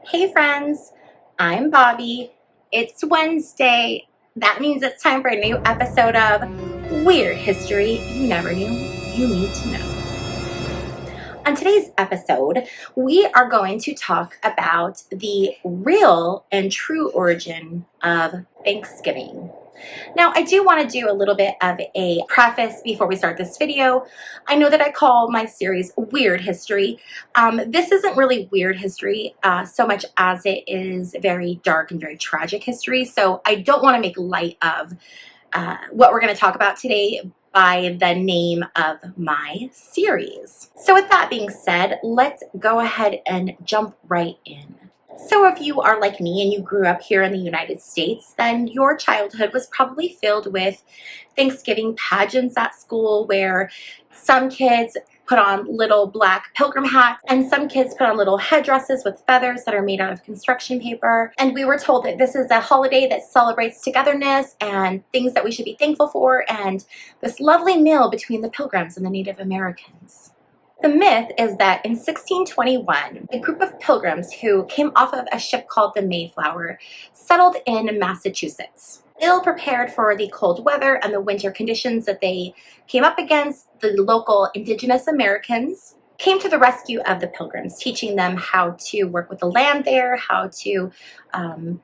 Hey friends, I'm Bobby. It's Wednesday. That means it's time for a new episode of Weird History You Never Knew You Need to Know. On today's episode, we are going to talk about the real and true origin of Thanksgiving. Now, I do want to do a little bit of a preface before we start this video. I know that I call my series Weird History. This isn't really weird history so much as it is very dark and very tragic history. So I don't want to make light of what we're going to talk about today by the name of my series. So with that being said, let's go ahead and jump right in. So if you are like me and you grew up here in the United States, then your childhood was probably filled with Thanksgiving pageants at school where some kids put on little black pilgrim hats and some kids put on little headdresses with feathers that are made out of construction paper. And we were told that this is a holiday that celebrates togetherness and things that we should be thankful for and this lovely meal between the Pilgrims and the Native Americans. The myth is that in 1621, a group of pilgrims who came off of a ship called the Mayflower settled in Massachusetts. Ill prepared for the cold weather and the winter conditions that they came up against, the local Indigenous Americans came to the rescue of the pilgrims, teaching them how to work with the land there, how to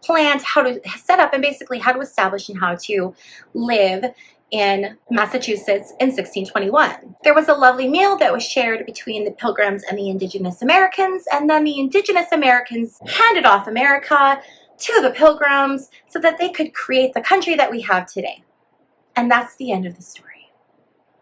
plant, how to set up, and basically how to establish and how to live in Massachusetts in 1621. There was a lovely meal that was shared between the Pilgrims and the Indigenous Americans, and then the Indigenous Americans handed off America to the Pilgrims so that they could create the country that we have today. And that's the end of the story.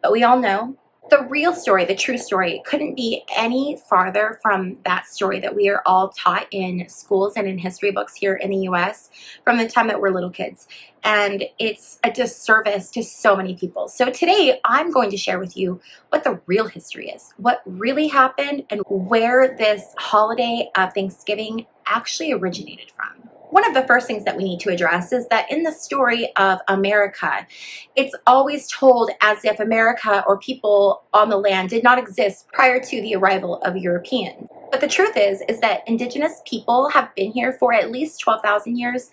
But we all know the real story, the true story, couldn't be any farther from that story that we are all taught in schools and in history books here in the US from the time that we're little kids. And it's a disservice to so many people. So today I'm going to share with you what the real history is, what really happened, and where this holiday of Thanksgiving actually originated from. One of the first things that we need to address is that in the story of America, it's always told as if America or people on the land did not exist prior to the arrival of Europeans. But the truth is that Indigenous people have been here for at least 12,000 years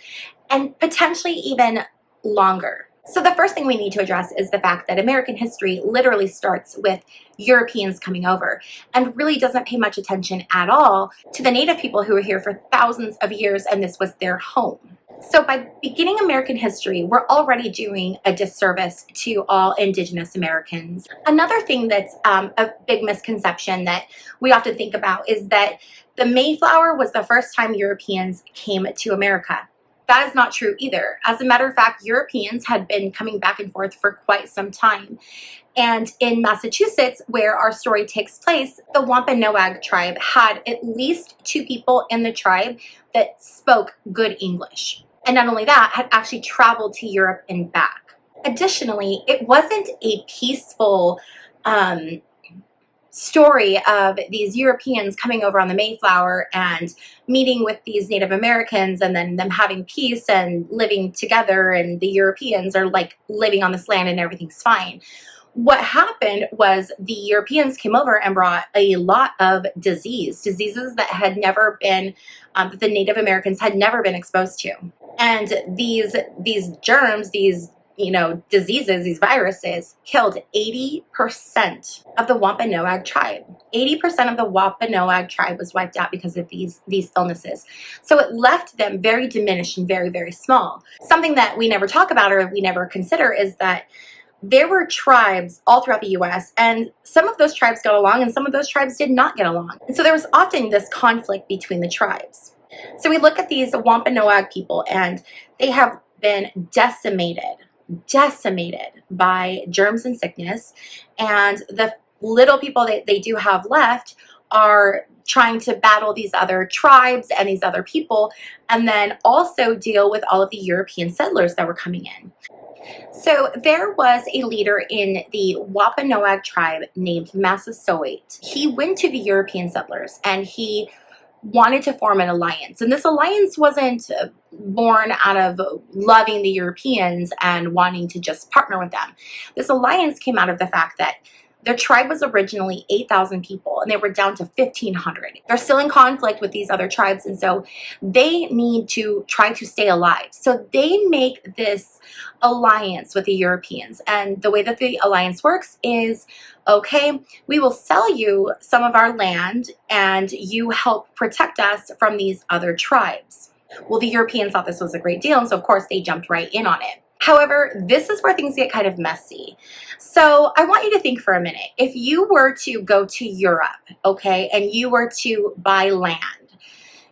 and potentially even longer. So the first thing we need to address is the fact that American history literally starts with Europeans coming over and really doesn't pay much attention at all to the Native people who were here for thousands of years and this was their home. So by beginning American history, we're already doing a disservice to all Indigenous Americans. Another thing that's a big misconception that we often think about is that the Mayflower was the first time Europeans came to America. That is not true either. As a matter of fact, Europeans had been coming back and forth for quite some time. And in Massachusetts, where our story takes place, the Wampanoag tribe had at least 2 people in the tribe that spoke good English. And not only that, had actually traveled to Europe and back. Additionally, it wasn't a peaceful story of these Europeans coming over on the Mayflower and meeting with these Native Americans and then them having peace and living together, and the Europeans are like living on this land and everything's fine. What happened was the Europeans came over and brought a lot of diseases that had never been, that the Native Americans had never been exposed to. And these germs, these diseases, these viruses, killed 80% of the Wampanoag tribe. 80% of the Wampanoag tribe was wiped out because of these illnesses. So it left them very diminished and very, very small. Something that we never talk about or we never consider is that there were tribes all throughout the US, and some of those tribes got along and some of those tribes did not get along. And so there was often this conflict between the tribes. So we look at these Wampanoag people and they have been decimated by germs and sickness, and the little people that they do have left are trying to battle these other tribes and these other people, and then also deal with all of the European settlers that were coming in. So there was a leader in the Wampanoag tribe named Massasoit. He went to the European settlers and he wanted to form an alliance. And this alliance wasn't born out of loving the Europeans and wanting to just partner with them. This alliance came out of the fact that Their tribe was originally 8,000 people, and they were down to 1,500. They're still in conflict with these other tribes, and so they need to try to stay alive. So they make this alliance with the Europeans, and the way that the alliance works is, okay, we will sell you some of our land, and you help protect us from these other tribes. Well, the Europeans thought this was a great deal, and so of course they jumped right in on it. However, this is where things get kind of messy. So I want you to think for a minute. If you were to go to Europe, okay, and you were to buy land,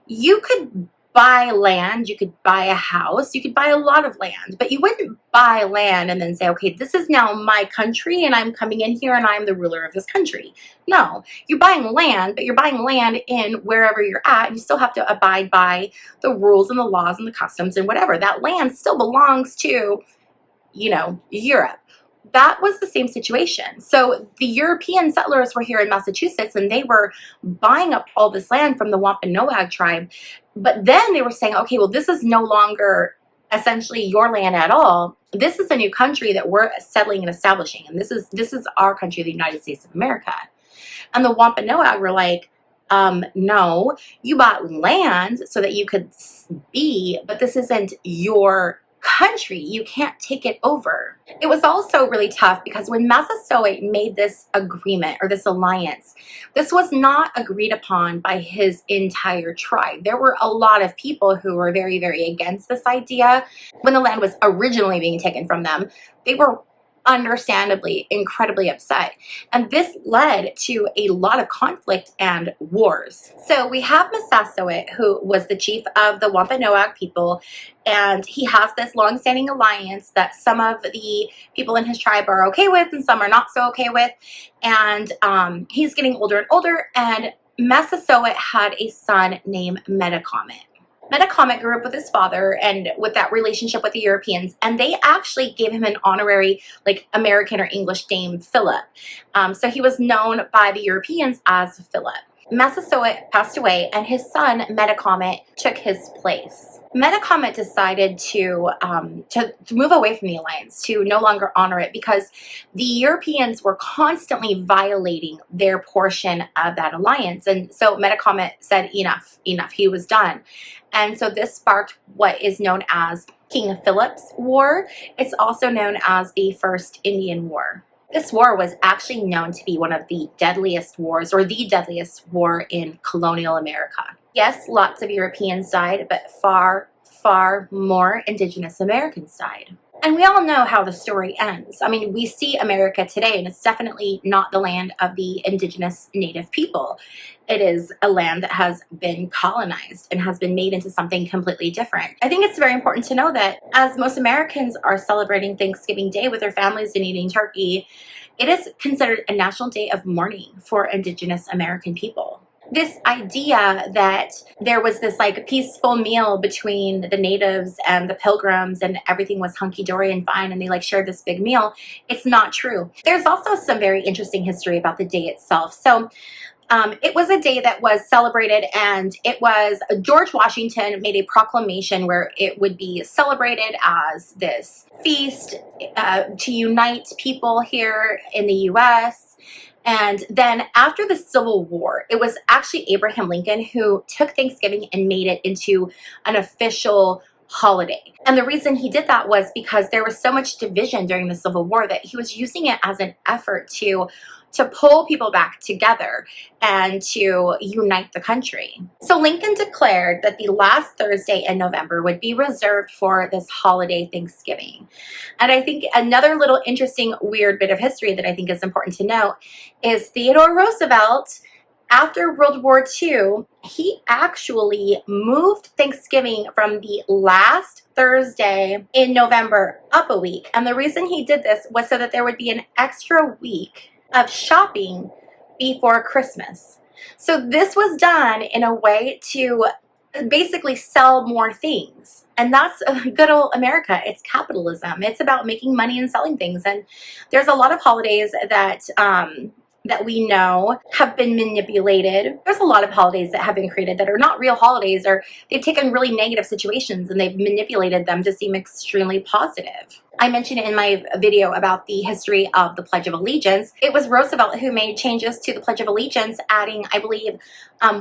you could buy land, you could buy a house, you could buy a lot of land, but you wouldn't buy land and then say, okay, this is now my country and I'm coming in here and I'm the ruler of this country. No, you're buying land, but you're buying land in wherever you're at. You still have to abide by the rules and the laws and the customs and whatever. That land still belongs to, you know, Europe. That was the same situation. So the European settlers were here in Massachusetts, and they were buying up all this land from the Wampanoag tribe. But then they were saying, okay, well, this is no longer essentially your land at all. This is a new country that we're settling and establishing. And this is our country, the United States of America. And the Wampanoag were like, no, you bought land so that you could be, but this isn't your country. You can't take it over. It was also really tough because when Massasoit made this agreement or this alliance, this was not agreed upon by his entire tribe. There were a lot of people who were very, very against this idea. When the land was originally being taken from them, they were understandably incredibly upset, and this led to a lot of conflict and wars. So we have Massasoit, who was the chief of the Wampanoag people, and he has this long-standing alliance that some of the people in his tribe are okay with and some are not so okay with, and he's getting older and older, and Massasoit had a son named Metacomet. Metacomet grew up with his father and with that relationship with the Europeans, and they actually gave him an honorary, like, American or English name, Philip. So he was known by the Europeans as Philip. Massasoit passed away, and his son Metacomet took his place. Metacomet decided to move away from the alliance, to no longer honor it, because the Europeans were constantly violating their portion of that alliance. And so Metacomet said, enough, he was done. And so this sparked what is known as King Philip's War. It's also known as the First Indian War. This war was actually known to be one of the deadliest wars, or the deadliest war in colonial America. Yes, lots of Europeans died, but far, far more Indigenous Americans died. And we all know how the story ends. I mean, we see America today, and it's definitely not the land of the Indigenous Native people. It is a land that has been colonized and has been made into something completely different. I think it's very important to know that as most Americans are celebrating Thanksgiving Day with their families and eating turkey, it is considered a national day of mourning for Indigenous American people. This idea that there was this like peaceful meal between the natives and the pilgrims and everything was hunky-dory and fine and they like shared this big meal, it's not true. There's also some very interesting history about the day itself. So it was a day that was celebrated, and it was George Washington made a proclamation where it would be celebrated as this feast to unite people here in the U.S. And then after the Civil War, it was actually Abraham Lincoln who took Thanksgiving and made it into an official holiday. And the reason he did that was because there was so much division during the Civil War that he was using it as an effort to pull people back together and to unite the country. So Lincoln declared that the last Thursday in November would be reserved for this holiday Thanksgiving. And I think another little interesting, weird bit of history that I think is important to note is Theodore Roosevelt, after World War II, he actually moved Thanksgiving from the last Thursday in November up a week. And the reason he did this was so that there would be an extra week of shopping before Christmas. So this was done in a way to basically sell more things. And that's good old America. It's capitalism. It's about making money and selling things. And there's a lot of holidays that we know have been manipulated. There's a lot of holidays that have been created that are not real holidays, or they've taken really negative situations and they've manipulated them to seem extremely positive. I mentioned in my video about the history of the Pledge of Allegiance. It was Roosevelt who made changes to the Pledge of Allegiance, adding, I believe,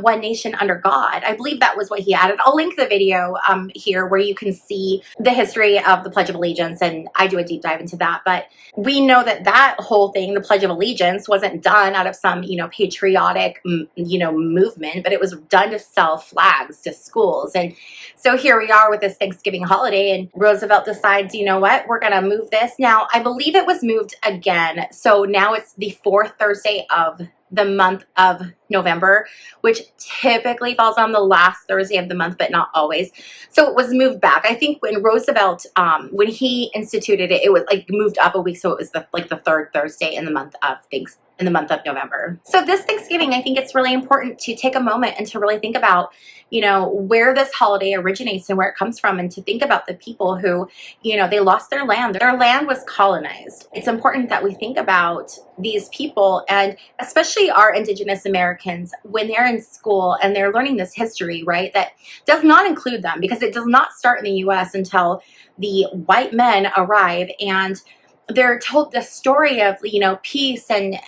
one nation under God. I believe that was what he added. I'll link the video here where you can see the history of the Pledge of Allegiance, and I do a deep dive into that. But we know that that whole thing, the Pledge of Allegiance, wasn't done out of some, patriotic, movement, but it was done to sell flags to schools. And so here we are with this Thanksgiving holiday, and Roosevelt decides, you know what, we're going to move this. Now, I believe it was moved again. So now it's the fourth Thursday of the month of November, which typically falls on the last Thursday of the month, but not always. So it was moved back. I think when Roosevelt, when he instituted it, it was like moved up a week. So it was the third Thursday in the month of November. So this Thanksgiving, I think it's really important to take a moment and to really think about, where this holiday originates and where it comes from, and to think about the people who, they lost their land. Their land was colonized. It's important that we think about these people, and especially our Indigenous Americans, when they're in school and they're learning this history, right, that does not include them, because it does not start in the U.S. until the white men arrive, and they're told the story of, peace and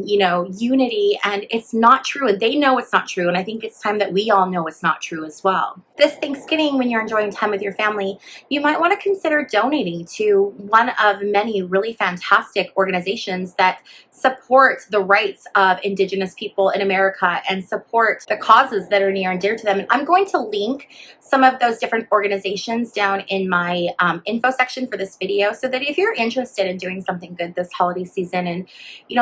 unity, and it's not true, and they know it's not true. And I think it's time that we all know it's not true as well. This Thanksgiving, when you're enjoying time with your family, you might want to consider donating to one of many really fantastic organizations that support the rights of Indigenous people in America and support the causes that are near and dear to them. And I'm going to link some of those different organizations down in my info section for this video, so that if you're interested in doing something good this holiday season and,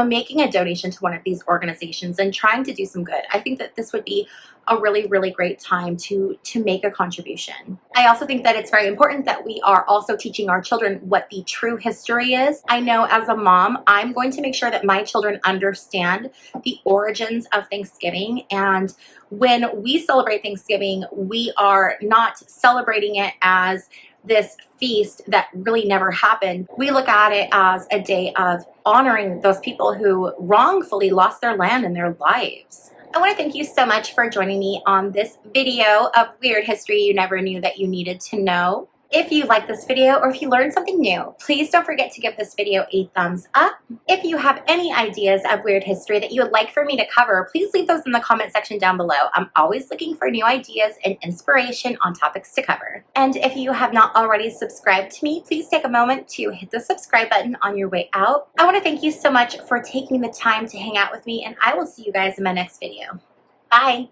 making a donation to one of these organizations and trying to do some good, I think that this would be a really, really great time to make a contribution. I also think that it's very important that we are also teaching our children what the true history is. I know as a mom, I'm going to make sure that my children understand the origins of Thanksgiving. And when we celebrate Thanksgiving, we are not celebrating it as this feast that really never happened. We look at it as a day of honoring those people who wrongfully lost their land and their lives. I want to thank you so much for joining me on this video of weird history you never knew that you needed to know. If you like this video or if you learned something new, please don't forget to give this video a thumbs up. If you have any ideas of weird history that you would like for me to cover, please leave those in the comment section down below. I'm always looking for new ideas and inspiration on topics to cover. And if you have not already subscribed to me, please take a moment to hit the subscribe button on your way out. I want to thank you so much for taking the time to hang out with me, and I will see you guys in my next video. Bye!